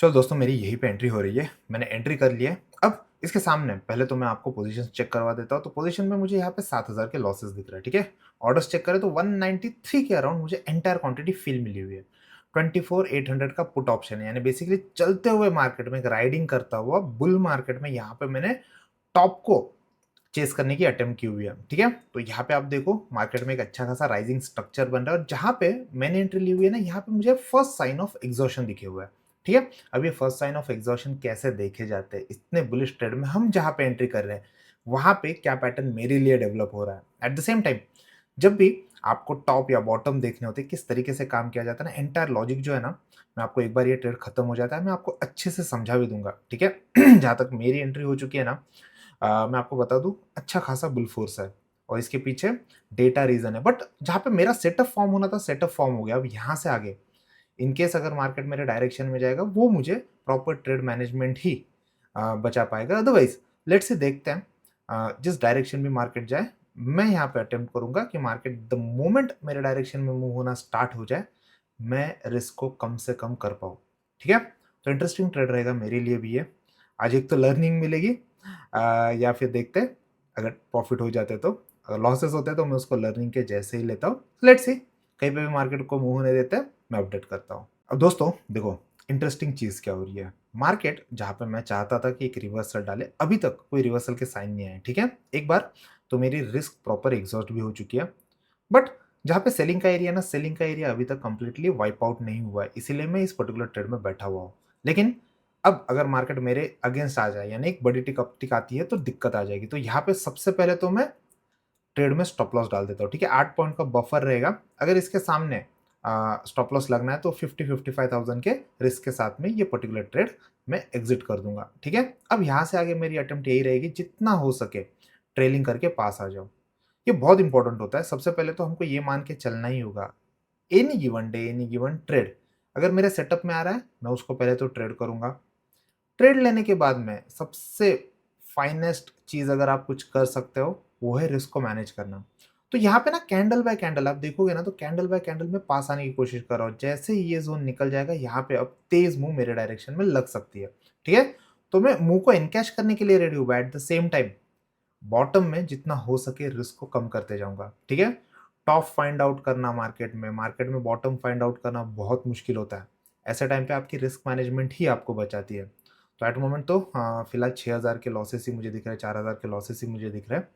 चलो दोस्तों, मेरी यहीं पे एंट्री हो रही है। मैंने एंट्री कर लिया है। अब इसके सामने पहले तो मैं आपको पोजीशन चेक करवा देता हूँ। तो पोजीशन में मुझे यहाँ पे 7000 के लॉसेस दिख रहा है, ठीक है। ऑर्डर्स चेक करें तो 193 के अराउंड मुझे एंटायर क्वांटिटी फिल मिली हुई है। 24800 का पुट ऑप्शन है, यानी बेसिकली चलते हुए मार्केट में एक राइडिंग करता हुआ बुल मार्केट में यहाँ पे मैंने टॉप को चेस करने की अटेम्प्ट की हुई है, ठीक है। तो यहाँ पे आप देखो मार्केट में एक अच्छा खासा राइजिंग स्ट्रक्चर बन रहा है, और जहाँ पे मैंने एंट्री ली हुई है ना, यहाँ पे मुझे फर्स्ट साइन ऑफ एग्जॉशन दिखे हुआ है, ठीक है। अब ये फर्स्ट साइन ऑफ एग्जॉशन कैसे देखे जाते हैं इतने बुलिश ट्रेड में, हम जहाँ पे एंट्री कर रहे हैं वहां पे क्या पैटर्न मेरे लिए डेवलप हो रहा है। एट द सेम टाइम जब भी आपको टॉप या बॉटम देखने होते हैं, किस तरीके से काम किया जाता है ना, एंटायर लॉजिक जो है ना, मैं आपको एक बार ये ट्रेड खत्म हो जाता है मैं आपको अच्छे से समझा भी दूंगा, ठीक है। जहां तक मेरी एंट्री हो चुकी है ना, मैं आपको बता दूं अच्छा खासा बुल फोर्स है, और इसके पीछे डेटा रीजन है। बट जहाँ पे मेरा सेटअप फॉर्म होना था, सेटअप फॉर्म हो गया। अब यहाँ से आगे इनकेस अगर मार्केट मेरे डायरेक्शन में जाएगा, वो मुझे प्रॉपर ट्रेड मैनेजमेंट ही बचा पाएगा। अदरवाइज लेट्स से देखते हैं, जिस डायरेक्शन में मार्केट जाए, मैं यहाँ पे अटेम्प्ट करूंगा कि मार्केट द मोमेंट मेरे डायरेक्शन में मूव होना स्टार्ट हो जाए, मैं रिस्क को कम से कम कर पाऊँ, ठीक है। तो इंटरेस्टिंग ट्रेड रहेगा मेरे लिए भी ये। आज एक तो लर्निंग मिलेगी, या फिर देखते हैं अगर प्रॉफिट हो जाते तो, अगर लॉसेस होते हैं तो मैं उसको लर्निंग के जैसे ही लेता हूँ। लेट्स सी, कहीं पे भी मार्केट को मूव होने देते हैं, मैं अपडेट करता हूँ। अब दोस्तों देखो, इंटरेस्टिंग चीज क्या हो रही है, मार्केट जहां पे मैं चाहता था कि एक रिवर्सल डाले, अभी तक कोई रिवर्सल के साइन नहीं आए, ठीक है। एक बार तो मेरी रिस्क प्रॉपर एग्जॉस्ट भी हो चुकी है। बट जहां पे सेलिंग का एरिया ना, सेलिंग का एरिया अभी तक कंप्लीटली वाइप आउट नहीं हुआ है, इसीलिए मैं इस पर्टिकुलर ट्रेड में बैठा हुआ हूँ। लेकिन अब अगर मार्केट मेरे अगेंस्ट आ जाए, यानी एक बड़ी टिक आती है, तो दिक्कत आ जाएगी। तो यहाँ पे सबसे पहले तो मैं ट्रेड में स्टॉप लॉस डाल देता हूँ, ठीक है। 8 पॉइंट का बफर रहेगा, अगर इसके सामने स्टॉप लॉस लगना है तो 50-55,000 के रिस्क के साथ में ये पर्टिकुलर ट्रेड मैं एग्जिट कर दूंगा, ठीक है। अब यहाँ से आगे मेरी अटेम्प्ट यही रहेगी, जितना हो सके ट्रेलिंग करके पास आ जाओ। ये बहुत इंपॉर्टेंट होता है। सबसे पहले तो हमको ये मान के चलना ही होगा, any given day, any given trade अगर मेरे सेटअप में आ रहा है, मैं उसको पहले तो ट्रेड करूंगा। ट्रेड लेने के बाद में सबसे फाइनेस्ट चीज अगर आप कुछ कर सकते हो, वो है रिस्क को मैनेज करना। तो यहाँ पे ना कैंडल बाय कैंडल आप देखोगे ना, तो कैंडल बाय कैंडल में पास आने की कोशिश कर रहा हूँ। जैसे ही ये जोन निकल जाएगा, यहाँ पे अब तेज मुंह मेरे डायरेक्शन में लग सकती है, ठीक है। तो मैं मुंह को इनकैश करने के लिए रेडी हूँ, at the same time bottom में जितना हो सके रिस्क को कम करते जाऊंगा, ठीक है। टॉप फाइंड आउट करना मार्केट में बॉटम फाइंड आउट करना बहुत मुश्किल होता है। ऐसे टाइम पे आपकी रिस्क मैनेजमेंट ही आपको बचाती है। तो एट मोमेंट तो फिलहाल 6000 के लॉसेस ही मुझे दिख रहे हैं, 4000 के लॉसेस ही मुझे दिख रहे हैं।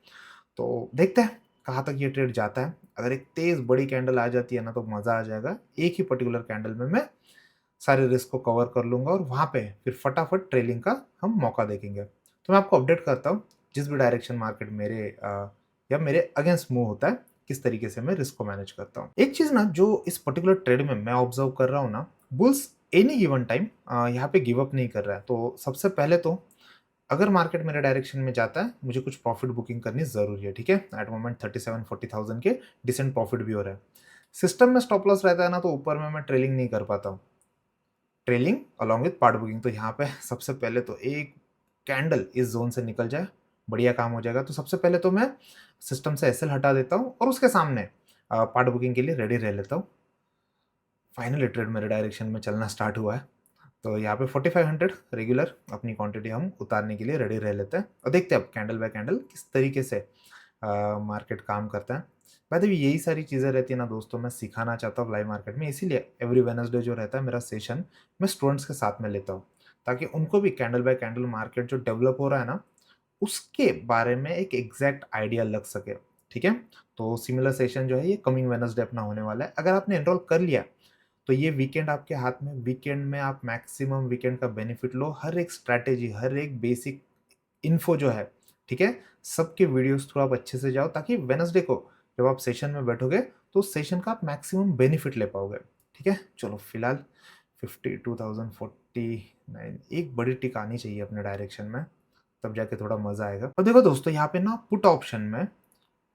तो देखते हैं कहाँ तक ये ट्रेड जाता है। अगर एक तेज बड़ी कैंडल आ जाती है ना, तो मजा आ जाएगा। एक ही पर्टिकुलर कैंडल में मैं सारे रिस्क को कवर कर लूंगा, और वहां पे फिर फटाफट ट्रेलिंग का हम मौका देखेंगे। तो मैं आपको अपडेट करता हूँ, जिस भी डायरेक्शन मार्केट या मेरे अगेंस्ट मूव होता है, किस तरीके से मैं रिस्क को मैनेज करता हूँ। एक चीज ना जो इस पर्टिकुलर ट्रेड में मैं ऑब्जर्व कर रहा हूँ ना, बुल्स एनी गिवन टाइम यहाँ पे गिव अप नहीं कर रहा है। तो सबसे पहले तो अगर मार्केट मेरे डायरेक्शन में जाता है, मुझे कुछ प्रॉफिट बुकिंग करनी जरूरी है, ठीक है। एट मोमेंट 37-40,000 के डिसेंट प्रॉफिट भी हो रहा है। सिस्टम में स्टॉप लॉस रहता है ना, तो ऊपर में मैं ट्रेलिंग नहीं कर पाता हूँ, trailing along with part booking. तो यहाँ पे सबसे पहले तो एक कैंडल इस जोन से निकल जाए, बढ़िया काम हो जाएगा। तो सबसे पहले तो मैं सिस्टम से एसएल हटा देता हूँ, और उसके सामने पार्ट बुकिंग के लिए रेडी रह लेता हूँ। फाइनली ट्रेड मेरे डायरेक्शन में चलना स्टार्ट हुआ है। तो यहाँ पे 4500 रेगुलर अपनी क्वांटिटी हम उतारने के लिए रेडी रह लेते हैं, और देखते हैं अब कैंडल बाय कैंडल किस तरीके से मार्केट काम करता है। बाय द वे यही सारी चीज़ें रहती है ना दोस्तों, मैं सिखाना चाहता हूँ लाइव मार्केट में, इसीलिए एवरी वेनसडे जो रहता है मेरा सेशन, मैं स्टूडेंट्स के साथ में लेता हूँ, ताकि उनको भी कैंडल बाय कैंडल मार्केट जो डेवलप हो रहा है ना, उसके बारे में एक एग्जैक्ट आइडिया लग सके, ठीक है। तो सिमिलर सेशन जो है ये कमिंग वेनसडे अपना होने वाला है। अगर आपने एनरोल कर लिया, तो ये वीकेंड आपके हाथ में, वीकेंड में आप मैक्सिमम वीकेंड का बेनिफिट लो, हर एक स्ट्रैटेजी, हर एक बेसिक इन्फो जो है, ठीक है, सबके वीडियोस थोड़ा आप अच्छे से जाओ, ताकि वेनसडे को जब आप सेशन में बैठोगे, तो उस सेशन का आप मैक्सिमम बेनिफिट ले पाओगे, ठीक है। चलो फिलहाल 52,049 एक बड़ी टिक आनी चाहिए अपने डायरेक्शन में, तब जाके थोड़ा मजा आएगा। और देखो दोस्तों, यहाँ पे ना पुट ऑप्शन में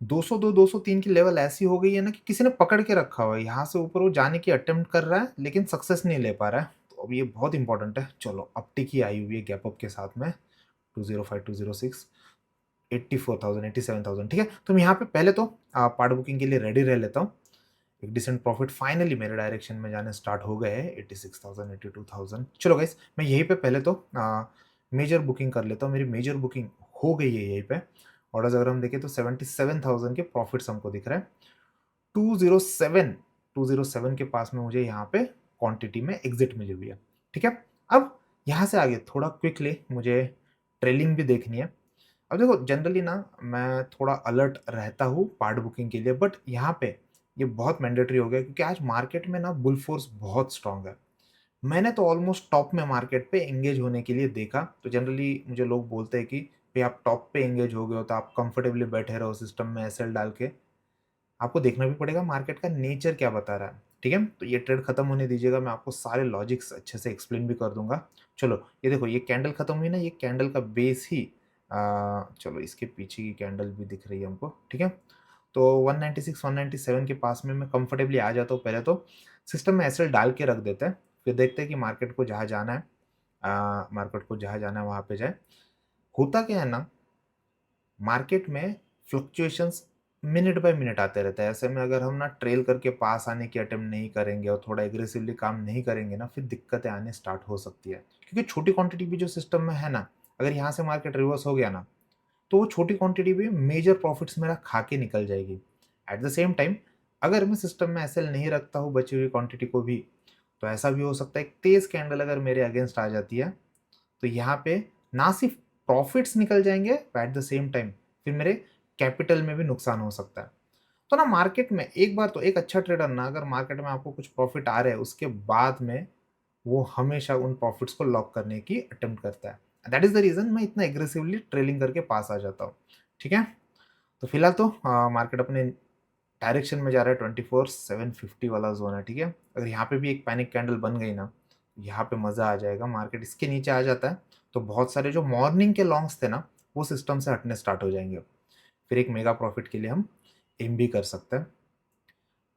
202 203 की लेवल ऐसी हो गई है ना, कि किसी ने पकड़ के रखा हुआ है। यहाँ से ऊपर वो जाने की अटेम्प्ट कर रहा है, लेकिन सक्सेस नहीं ले पा रहा है। तो अब ये बहुत इंपॉर्टेंट है। चलो अब टिक ही आई हुई है गैप अप के साथ में, 205 206 84,000 87,000, ठीक है। तो मैं यहाँ पे पहले तो पार्ट बुकिंग के लिए रेडी रह लेता हूँ। एक डिसेंट प्रॉफिट फाइनली मेरे डायरेक्शन में जाने स्टार्ट हो गए हैं 86,000 82,000। चलो गाइस, मैं यहीं पे पहले तो मेजर बुकिंग कर लेता हूँ। मेरी मेजर बुकिंग हो गई है यहीं पे। ऑर्डर्स अगर हम देखें तो 77,000 के प्रॉफिट्स हमको दिख रहे हैं। 207 के पास में मुझे यहाँ पे क्वांटिटी में एग्जिट मिली हुई है। ठीक है, अब यहाँ से आगे थोड़ा क्विकली मुझे ट्रेलिंग भी देखनी है। अब देखो जनरली ना मैं थोड़ा अलर्ट रहता हूँ पार्ट बुकिंग के लिए, बट यहाँ पे ये बहुत मैंडेटरी हो गया क्योंकि आज मार्केट में ना बुल फोर्स बहुत स्ट्रांग है। मैंने तो ऑलमोस्ट टॉप में मार्केट पे एंगेज होने के लिए देखा। तो जनरली मुझे लोग बोलते हैं कि भाई आप टॉप पे एंगेज हो गए हो तो आप कंफर्टेबली बैठे रहो सिस्टम में एसएल डाल के। आपको देखना भी पड़ेगा मार्केट का नेचर क्या बता रहा है। ठीक है, तो ये ट्रेड खत्म होने दीजिएगा, मैं आपको सारे लॉजिक्स अच्छे से एक्सप्लेन भी कर दूंगा। चलो ये देखो, ये कैंडल खत्म हुई ना, ये कैंडल का बेस ही चलो इसके पीछे की कैंडल भी दिख रही है हमको। ठीक है, तो 196 197 के पास में मैं कंफर्टेबली आ जाता हूँ। पहले तो सिस्टम में एसएल डाल के रख देते हैं, फिर देखते हैं कि मार्केट को जहाँ जाना है, मार्केट को जहाँ जाना है वहाँ पे जाए। होता क्या है ना, मार्केट में फ्लक्चुएशंस मिनट बाय मिनट आते रहते हैं। ऐसे में अगर हम ना ट्रेल करके पास आने की अटेम्प्ट नहीं करेंगे और थोड़ा एग्रेसिवली काम नहीं करेंगे ना, फिर दिक्कतें आने स्टार्ट हो सकती है। क्योंकि छोटी क्वांटिटी भी जो सिस्टम में है ना, अगर यहाँ से मार्केट रिवर्स हो गया ना, तो वो छोटी क्वांटिटी भी मेजर प्रॉफिट्स मेरा खा के निकल जाएगी। एट द सेम टाइम अगर मैं सिस्टम में एसएल नहीं रखता हूँ बची हुई क्वांटिटी को भी, तो ऐसा भी हो सकता है एक तेज कैंडल अगर मेरे अगेंस्ट आ जाती है, तो यहाँ पे ना सिर्फ प्रॉफिट्स निकल जाएंगे, एट द सेम टाइम फिर मेरे कैपिटल में भी नुकसान हो सकता है। तो ना मार्केट में एक बार तो एक अच्छा ट्रेडर ना, अगर मार्केट में आपको कुछ प्रॉफिट आ रहे हैं उसके बाद में वो हमेशा उन प्रॉफिट्स को लॉक करने की अटेम्प्ट करता है। दैट इज द रीजन मैं इतना एग्रेसिवली ट्रेलिंग करके पास आ जाता हूँ। ठीक है, तो फिलहाल तो मार्केट अपने डायरेक्शन में जा रहा है, 24,750 वाला जोन है। ठीक है, अगर यहाँ पे भी एक पैनिक कैंडल बन गई ना, यहाँ पे मज़ा आ जाएगा। मार्केट इसके नीचे आ जाता है तो बहुत सारे जो मॉर्निंग के लॉन्ग्स थे ना, वो सिस्टम से हटने स्टार्ट हो जाएंगे। फिर एक मेगा प्रॉफिट के लिए हम एम भी कर सकते हैं।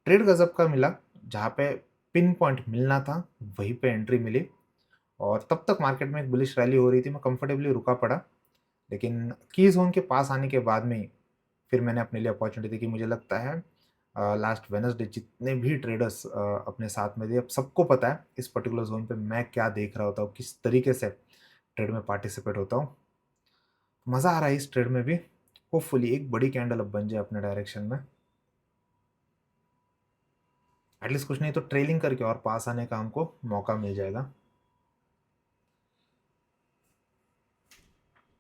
ट्रेड गजब का मिला, जहाँ पे पिन पॉइंट मिलना था वहीं पे एंट्री मिली, और तब तक मार्केट में एक बुलिश रैली हो रही थी, मैं कंफर्टेबली रुका पड़ा। लेकिन की जोन के पास आने के बाद में ही फिर मैंने अपने लिए अपॉर्चुनिटी देखी। मुझे लगता है लास्ट वेडनेसडे जितने भी ट्रेडर्स अपने साथ में थे, अब सबको पता है इस पर्टिकुलर जोन पे मैं क्या देख रहा होता हूँ, किस तरीके से ट्रेड में पार्टिसिपेट होता हूँ। मज़ा आ रहा है इस ट्रेड में भी। होपफुली एक बड़ी कैंडल अब बन जाए अपने डायरेक्शन में, एटलीस्ट कुछ नहीं तो ट्रेलिंग करके और पास आने का हमको मौका मिल जाएगा।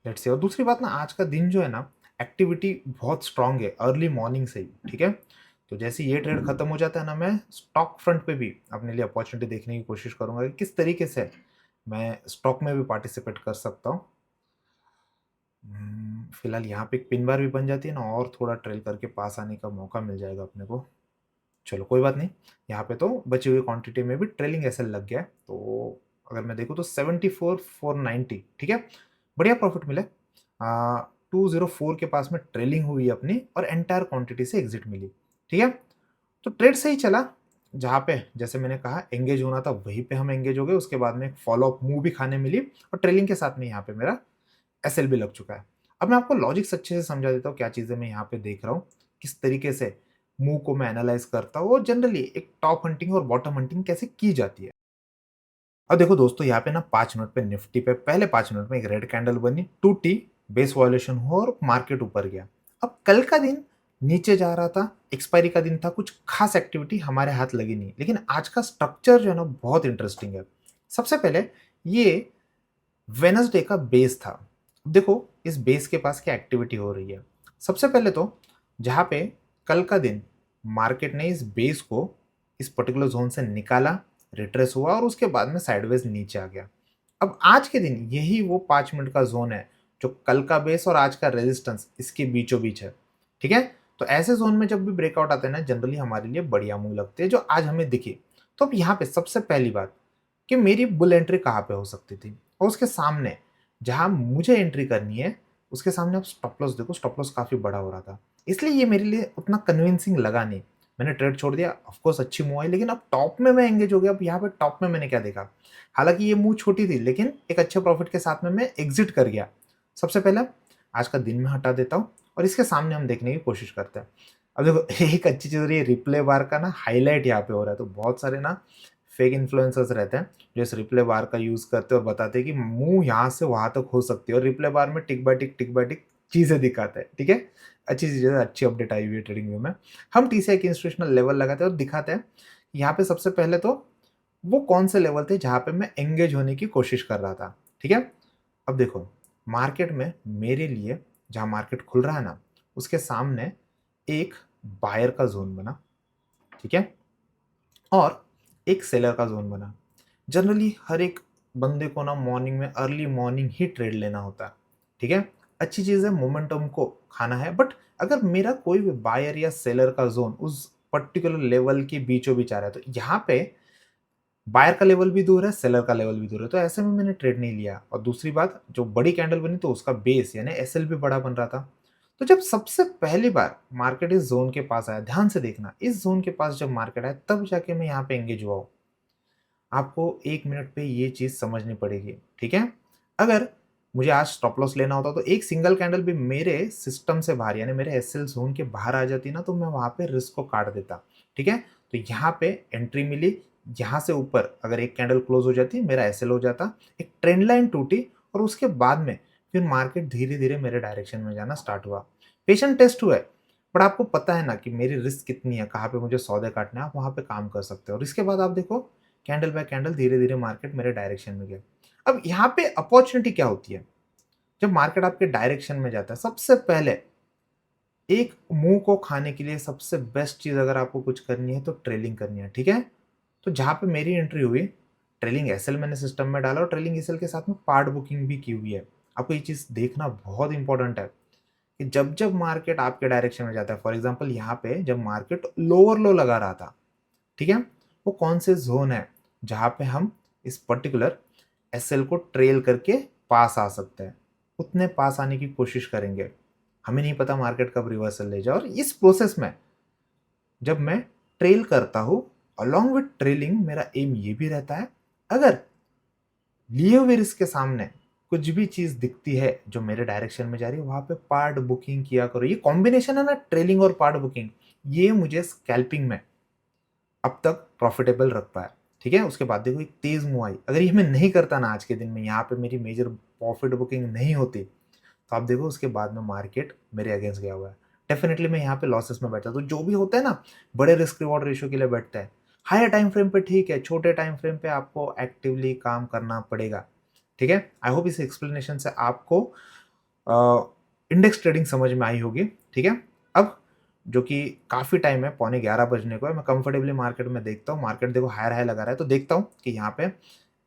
Let's see. और दूसरी बात ना, आज का दिन जो है ना, एक्टिविटी बहुत स्ट्रांग है अर्ली मॉर्निंग से ही। ठीक है, तो जैसे ये ट्रेड खत्म हो जाता है ना, मैं स्टॉक फ्रंट पे भी अपने लिए अपॉर्चुनिटी देखने की कोशिश करूंगा कि किस तरीके से मैं स्टॉक में भी पार्टिसिपेट कर सकता हूँ। फिलहाल यहाँ पे एक पिन बार भी बन जाती है ना, और थोड़ा ट्रेल करके पास आने का मौका मिल जाएगा अपने को। चलो कोई बात नहीं, यहाँ पे तो बची हुई क्वांटिटी में भी ट्रेलिंग एसएल लग गया है। तो अगर मैं देखूँ तो 74,490, ठीक है, बढ़िया प्रॉफिट मिले। 204 के पास में ट्रेलिंग हुई अपनी और एंटायर क्वांटिटी से एग्जिट मिली। ठीक है, तो ट्रेड सही चला। जहाँ पे जैसे मैंने कहा एंगेज होना था वहीं पे हम एंगेज हो गए, उसके बाद में एक फॉलो अप मूव भी खाने मिली, और ट्रेलिंग के साथ में यहाँ पे मेरा एसएल भी लग चुका है। अब मैं आपको लॉजिक्स अच्छे से समझा देता हूँ, क्या चीज़ें मैं यहाँ पे देख रहा हूँ, किस तरीके से मूव को मैं एनालाइज करता हूँ, और जनरली एक टॉप हंटिंग और बॉटम हंटिंग कैसे की जाती है। अब देखो दोस्तों, यहाँ पे ना 5 मिनट पे निफ्टी पे पहले 5 मिनट में एक रेड कैंडल बनी, टूटी, बेस वायलेशन हुआ और मार्केट ऊपर गया। अब कल का दिन नीचे जा रहा था, एक्सपायरी का दिन था, कुछ खास एक्टिविटी हमारे हाथ लगी नहीं, लेकिन आज का स्ट्रक्चर जो है ना बहुत इंटरेस्टिंग है। सबसे पहले ये वेनसडे का बेस था। देखो इस बेस के पास क्या एक्टिविटी हो रही है। सबसे पहले तो जहाँ पे कल का दिन मार्केट ने इस बेस को इस पर्टिकुलर जोन से निकाला, रिट्रेस हुआ और उसके बाद में साइडवेज नीचे आ गया। अब आज के दिन यही वो 5 मिनट का जोन है जो कल का बेस और आज का रेजिस्टेंस इसके बीचों बीच है। ठीक है, तो ऐसे जोन में जब भी ब्रेकआउट आते हैं ना, जनरली हमारे लिए बढ़िया मूव लगते हैं, जो आज हमें दिखे। तो अब यहाँ पे सबसे पहली बात कि मेरी बुल एंट्री कहाँ पे हो सकती थी, और उसके सामने जहाँ मुझे एंट्री करनी है उसके सामने आप स्टॉप लॉस देखो, स्टॉप लॉस काफ़ी बड़ा हो रहा था, इसलिए ये मेरे लिए उतना कन्विंसिंग लगा नहीं। मैंने ट्रेड छोड़ दिया, ऑफकोर्स अच्छी मूव आई, लेकिन अब टॉप में मैं एंगेज हो गया। अब यहाँ पे टॉप में मैंने क्या देखा, हालांकि ये मूव छोटी थी लेकिन एक अच्छे प्रॉफिट के साथ में मैं एग्जिट कर गया। सबसे पहले आज का दिन में हटा देता हूँ और इसके सामने हम देखने की कोशिश करते हैं। अब देखो एक अच्छी चीज़ हो रही है, रिप्ले बार का ना हाईलाइट यहाँ पे हो रहा है, तो बहुत सारे ना फेक इन्फ्लुएंसर्स रहते हैं जो इस रिप्ले बार का यूज़ करते हैं और बताते हैं कि मूव यहाँ से वहाँ तक हो सकती है, और रिप्ले बार में टिक बाय टिक चीज़ें दिखाता है, ठीक है? अच्छी चीज़ है, अच्छी अपडेट आई हुई है ट्रेडिंग व्यू में। हम टीसीआई की इंस्टीट्यूशनल लेवल लगाते हैं और दिखाते हैं। यहाँ पे सबसे पहले तो वो कौन से लेवल थे जहाँ पे मैं एंगेज होने की कोशिश कर रहा था, ठीक है? अब देखो, मार्केट में मेरे लिए जहाँ मार्केट खुल रहा है ना, उसके सामने एक बायर का ज़ोन बना, ठीक है? और एक सेलर का ज़ोन बना। जनरली हर एक बंदे को ना मॉर्निंग में अर्ली मॉर्निंग ही ट्रेड लेना होता है, ठीक है? अच्छी चीज़ है, मोमेंटम को खाना है, बट अगर मेरा कोई भी बायर या सेलर का ज़ोन उस पर्टिकुलर लेवल के बीचों-बीच आ रहा है, तो यहाँ पे बायर का लेवल भी दूर है, सेलर का लेवल भी दूर है, तो ऐसे में मैंने ट्रेड नहीं लिया। और दूसरी बात, जो बड़ी कैंडल बनी तो उसका बेस यानी एसएल भी बड़ा बन रहा था। तो जब सबसे पहली बार मार्केट इस ज़ोन के पास आया, ध्यान से देखना, इस ज़ोन के पास जब मार्केट आया तब जाके मैं यहाँ पे एंगेज हुआ हूँ। आपको 1 मिनट पे ये चीज़ समझनी पड़ेगी, ठीक है? अगर मुझे आज स्टॉप लॉस लेना होता तो एक सिंगल कैंडल भी मेरे सिस्टम से बाहर यानी मेरे एसएल ज़ोन के बाहर आ जाती ना, तो मैं वहाँ पे रिस्क को काट देता, ठीक है? तो यहाँ पे एंट्री मिली, यहाँ से ऊपर अगर एक कैंडल क्लोज़ हो जाती, मेरा एसएल हो जाता, एक ट्रेंड लाइन टूटी और उसके बाद में फिर मार्केट धीरे-धीरे मेरे डायरेक्शन में जाना स्टार्ट हुआ। पेशेंट टेस्ट हुआ है, बट आपको पता है ना कि मेरी रिस्क कितनी है, कहाँ पे मुझे सौदे काटने हैं, आप वहाँ पे काम कर सकते हो और इसके बाद आप देखो कैंडल बाय कैंडल धीरे-धीरे मार्केट मेरे डायरेक्शन में गया। अब यहाँ पे अपॉर्च्युनिटी क्या होती है? जब मार्केट आपके डायरेक्शन में जाता है, सबसे पहले एक मुँह को खाने के लिए सबसे बेस्ट चीज़ अगर आपको कुछ करनी है तो ट्रेलिंग करनी है, ठीक है? तो जहाँ पे मेरी एंट्री हुई, ट्रेलिंग एसएल मैंने सिस्टम में डाला और ट्रेलिंग एसएल के साथ में पार्ट बुकिंग भी की हुई है। आपको ये चीज़ देखना बहुत इंपॉर्टेंट है कि जब-जब मार्केट आपके डायरेक्शन में जाता है, फॉर एग्ज़ाम्पल यहाँ पे जब मार्केट लोअर लो लगा रहा था, ठीक है? वो कौन से ज़ोन है, जहाँ पे हम इस पर्टिकुलर एसएल को ट्रेल करके पास आ सकते हैं। उतने पास आने की कोशिश करेंगे। हमें नहीं पता मार्केट कब रिवर्सल ले जाए और इस प्रोसेस में जब मैं ट्रेल करता हूँ, अलोंग विथ ट्रेलिंग मेरा एम ये भी रहता है, अगर लिए हुए रिस्क के सामने कुछ भी चीज़ दिखती है जो मेरे डायरेक्शन में जा रही है, वहाँ पे पार्ट बुकिंग किया करो। ये कॉम्बिनेशन है ना ट्रेलिंग और पार्ट बुकिंग, ये मुझे स्कैल्पिंग में अब तक प्रॉफिटेबल रख पाया, ठीक है? उसके बाद देखो एक तेज़ मूव आई, अगर ये मैं नहीं करता ना आज के दिन में, यहाँ पे मेरी मेजर प्रॉफिट बुकिंग नहीं होती, तो आप देखो उसके बाद में मार्केट मेरे अगेंस्ट गया हुआ है। डेफ़िनेटली मैं यहाँ पे लॉसेस में बैठता। तो जो भी होता है ना, बड़े रिस्क रिवॉर्ड रेशियो के लिए बैठता है। हायर टाइम फ्रेम पे ठीक है, छोटे टाइम फ्रेम पे आपको एक्टिवली काम करना पड़ेगा, ठीक है? आई होप इस एक्सप्लेनेशन से आपको इंडेक्स ट्रेडिंग समझ में आई होगी, ठीक है? अब जो कि काफ़ी टाइम है, पौने 11 बजने को है, मैं कंफर्टेबली मार्केट में देखता हूँ, मार्केट देखो हायर हाई लगा रहा है, तो देखता हूँ कि यहाँ पे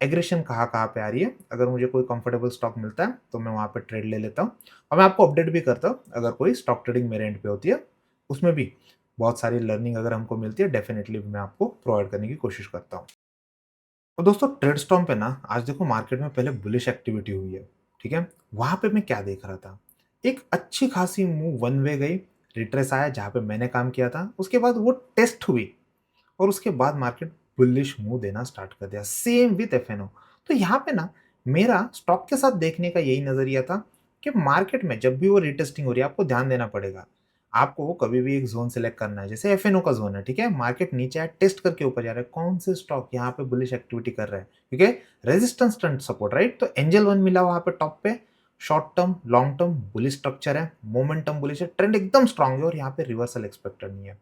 एग्रेशन कहाँ-कहाँ पे आ रही है। अगर मुझे कोई कंफर्टेबल स्टॉक मिलता है, तो मैं वहाँ पे ट्रेड ले लेता हूँ और मैं आपको अपडेट भी करता हूँ, अगर कोई स्टॉक ट्रेडिंग मेरे एंड पे होती है, उसमें भी बहुत सारी लर्निंग अगर हमको मिलती है, डेफिनिटली मैं आपको प्रोवाइड करने की कोशिश करता हूँ। तो दोस्तों ट्रेडस्टॉर्म पे ना आज देखो मार्केट में पहले बुलिश एक्टिविटी हुई है, ठीक है? वहाँ पे मैं क्या देख रहा था, एक अच्छी खासी मूव वन वे गई, रिट्रेस आया जहाँ पे मैंने काम किया था, उसके बाद वो टेस्ट हुई और उसके बाद मार्केट बुलिश मूव देना स्टार्ट कर दिया, सेम विथ एफएनओ। तो यहाँ पे ना मेरा स्टॉक के साथ देखने का यही नज़रिया था कि मार्केट में जब भी वो रिटेस्टिंग हो रही है, आपको ध्यान देना पड़ेगा। आपको कभी भी एक ज़ोन सेलेक्ट करना है, जैसे एफएनओ का ज़ोन है, ठीक है? मार्केट नीचे आया, टेस्ट करके ऊपर जा रहा है, कौन से स्टॉक यहाँ पे बुलिश एक्टिविटी कर रहा है, ठीक है? Resistance trend support, right? तो एंजल वन मिला वहाँ पे टॉप पे, short term, long term bullish structure है, मोमेंटम बुलिश है, ट्रेंड एकदम स्ट्रॉन्ग है और यहाँ पे रिवर्सल एक्सपेक्टेड नहीं है।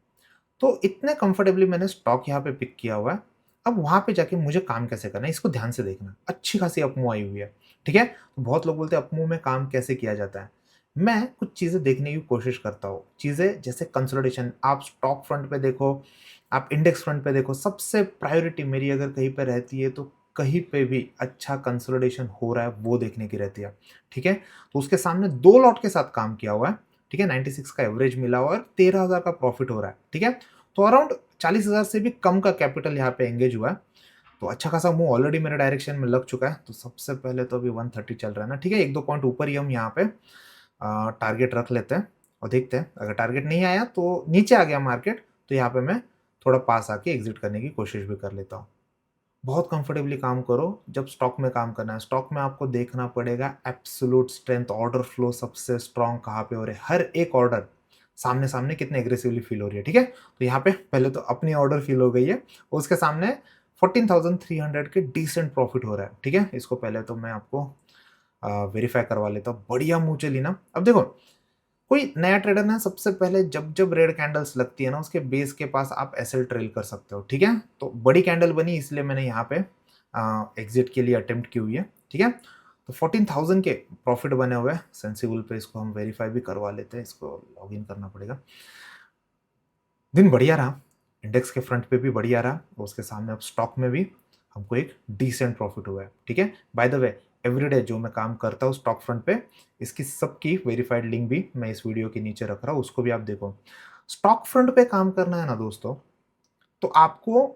तो इतने कंफर्टेबली मैंने स्टॉक यहाँ पे पिक किया हुआ है। अब वहाँ पे जाके मुझे काम कैसे करना है, इसको ध्यान से देखना। अच्छी खासी अपमूव आई हुई है, ठीक है? तो बहुत लोग बोलते हैं अपमूव में काम कैसे किया जाता है? मैं कुछ चीज़ें देखने की कोशिश करता हूँ। चीज़ें जैसे कंसोलिडेशन, आप स्टॉक फ्रंट पे देखो, आप इंडेक्स फ्रंट पे देखो, सबसे प्रायोरिटी मेरी अगर कहीं पे रहती है तो कहीं पे भी अच्छा कंसोलिडेशन हो रहा है वो देखने की रहती है, ठीक है? तो उसके सामने 2 लॉट के साथ काम किया हुआ है, ठीक है? 96 का एवरेज मिला हुआ है और 13,000 का प्रॉफिट हो रहा है, ठीक है? तो अराउंड 40,000 से भी कम का कैपिटल यहाँ पे एंगेज हुआ है। तो अच्छा खासा मूव ऑलरेडी मेरे डायरेक्शन में लग चुका है। तो सबसे पहले तो अभी 130 चल रहा है ना, ठीक है? 1-2 पॉइंट ऊपर ही हम यहाँ पे टारगेट रख लेते हैं और देखते हैं। अगर टारगेट नहीं आया तो नीचे आ गया मार्केट, तो यहाँ पे मैं थोड़ा पास आके एग्ज़िट करने की कोशिश भी कर लेता हूँ। बहुत कंफर्टेबली काम करो जब स्टॉक में काम करना है। स्टॉक में आपको देखना पड़ेगा एब्सोल्यूट स्ट्रेंथ, ऑर्डर फ्लो सबसे स्ट्रॉन्ग कहाँ पे हो रहे हैं। हर एक ऑर्डर सामने सामने कितने एग्रेसिवली फील हो रही है, ठीक है। तो यहाँ पे पहले तो अपनी ऑर्डर फील हो गई है, और उसके सामने 14,300 के डिसेंट प्रॉफिट हो रहा है, ठीक है। इसको पहले तो मैं आपको वेरीफाई करवा लेता हूँ, बढ़िया मुंह चली ना। अब देखो, कोई नया ट्रेडर ना, सबसे पहले जब जब रेड कैंडल्स लगती है ना, उसके बेस के पास आप ऐसे ट्रेल कर सकते हो, ठीक है। तो बड़ी कैंडल बनी, इसलिए मैंने यहाँ पे एग्जिट के लिए अटेम्प्ट की हुई है, ठीक है। तो 14,000 के प्रॉफिट बने हुए हैं सेंसिबल पे, इसको हम वेरीफाई भी करवा लेते हैं, इसको लॉग इन करना पड़ेगा। दिन बढ़िया रहा, इंडेक्स के फ्रंट पे भी बढ़िया रहा, और उसके सामने अब स्टॉक में भी हमको एक डिसेंट प्रॉफिट हुआ है, ठीक है। बाय द वे, एवरीडे जो मैं काम करता हूँ स्टॉक फ्रंट पे, इसकी सबकी वेरीफाइड लिंक भी मैं इस वीडियो के नीचे रख रहा हूँ, उसको भी आप देखो। स्टॉक फ्रंट पे काम करना है ना दोस्तों, तो आपको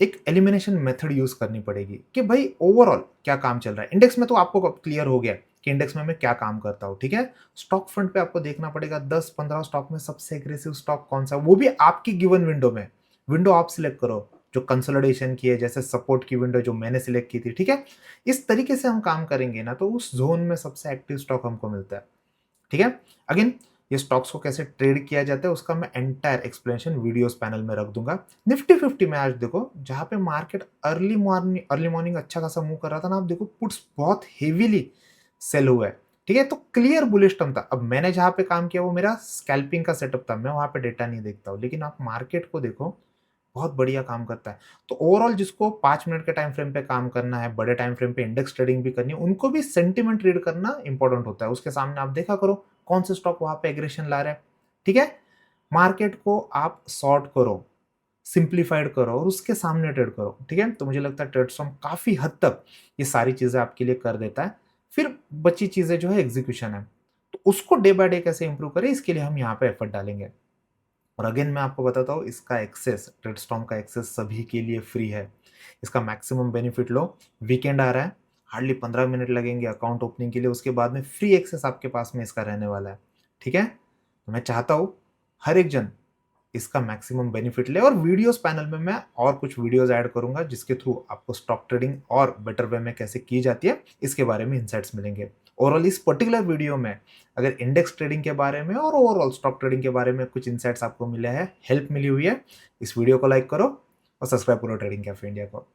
एक एलिमिनेशन मेथड यूज करनी पड़ेगी कि भाई ओवरऑल क्या काम चल रहा है। इंडेक्स में तो आपको क्लियर हो गया कि इंडेक्स में मैं क्या काम करता हूँ, ठीक है। स्टॉक फ्रंट पे आपको देखना पड़ेगा 10-15 स्टॉक में सबसे एग्रेसिव स्टॉक कौन सा है, वो भी आपकी गिवन विंडो में। विंडो आप सिलेक्ट करो जो कंसोलिडेशन की है, जैसे सपोर्ट की विंडो जो मैंने सिलेक्ट की थी, ठीक है। इस तरीके से हम काम करेंगे ना, तो उस जोन में सबसे एक्टिव स्टॉक हमको मिलता है, ठीक है। अगेन, ये स्टॉक्स को कैसे ट्रेड किया जाता है उसका मैं एंटायर एक्सप्लेनेशन वीडियोस पैनल में रख दूंगा। निफ्टी 50 में आज देखो, जहां पे मार्केट अर्ली मॉर्निंग अच्छा खासा मूव कर रहा था ना, आप देखो पुट्स बहुत हेवीली सेल हुआ है, ठीक है। तो क्लियर बुलिश टर्म था। अब मैंने जहां पे काम किया वो मेरा स्कैल्पिंग का सेटअप था, मैं वहां पे डेटा नहीं देखता हूँ, लेकिन आप मार्केट को देखो, बहुत बढ़िया काम करता है। तो ओवरऑल जिसको 5 मिनट के टाइम फ्रेम पे काम करना है, बड़े टाइम फ्रेम पे इंडेक्स ट्रेडिंग भी करनी है, उनको भी सेंटिमेंट रीड करना इंपॉर्टेंट होता है। उसके सामने आप देखा करो कौन से स्टॉक वहां पे एग्रेशन ला रहा है, ठीक है। मार्केट को आप सॉर्ट करो, सिंप्लीफाइड करो, और उसके सामने ट्रेड करो, ठीक है। तो मुझे लगता है ट्रेडस्टॉर्म काफी हद तक ये सारी चीजें आपके लिए कर देता है। फिर बची चीजें जो है एग्जीक्यूशन है, तो उसको डे बाय डे कैसे इंप्रूव करें, इसके लिए हम यहाँ पे एफर्ट डालेंगे। और अगेन मैं आपको बताता हूँ, इसका एक्सेस, ट्रेडस्टॉर्म का एक्सेस सभी के लिए फ्री है। इसका मैक्सिमम बेनिफिट लो, वीकेंड आ रहा है, हार्डली 15 मिनट लगेंगे अकाउंट ओपनिंग के लिए, उसके बाद में फ्री एक्सेस आपके पास में इसका रहने वाला है, ठीक है। तो मैं चाहता हूँ हर एक जन इसका मैक्सिमम बेनिफिट ले, और वीडियोस पैनल में मैं और कुछ वीडियोस ऐड करूंगा जिसके थ्रू आपको स्टॉक ट्रेडिंग और बेटर वे में कैसे की जाती है इसके बारे में इंसाइट्स मिलेंगे। ओवरऑल इस पर्टिकुलर वीडियो में अगर इंडेक्स ट्रेडिंग के बारे में और ओवरऑल स्टॉक ट्रेडिंग के बारे में कुछ इंसाइट्स आपको मिले हैं, हेल्प मिली हुई है, इस वीडियो को लाइक करो और सब्सक्राइब करो ट्रेडिंग कैफे इंडिया को।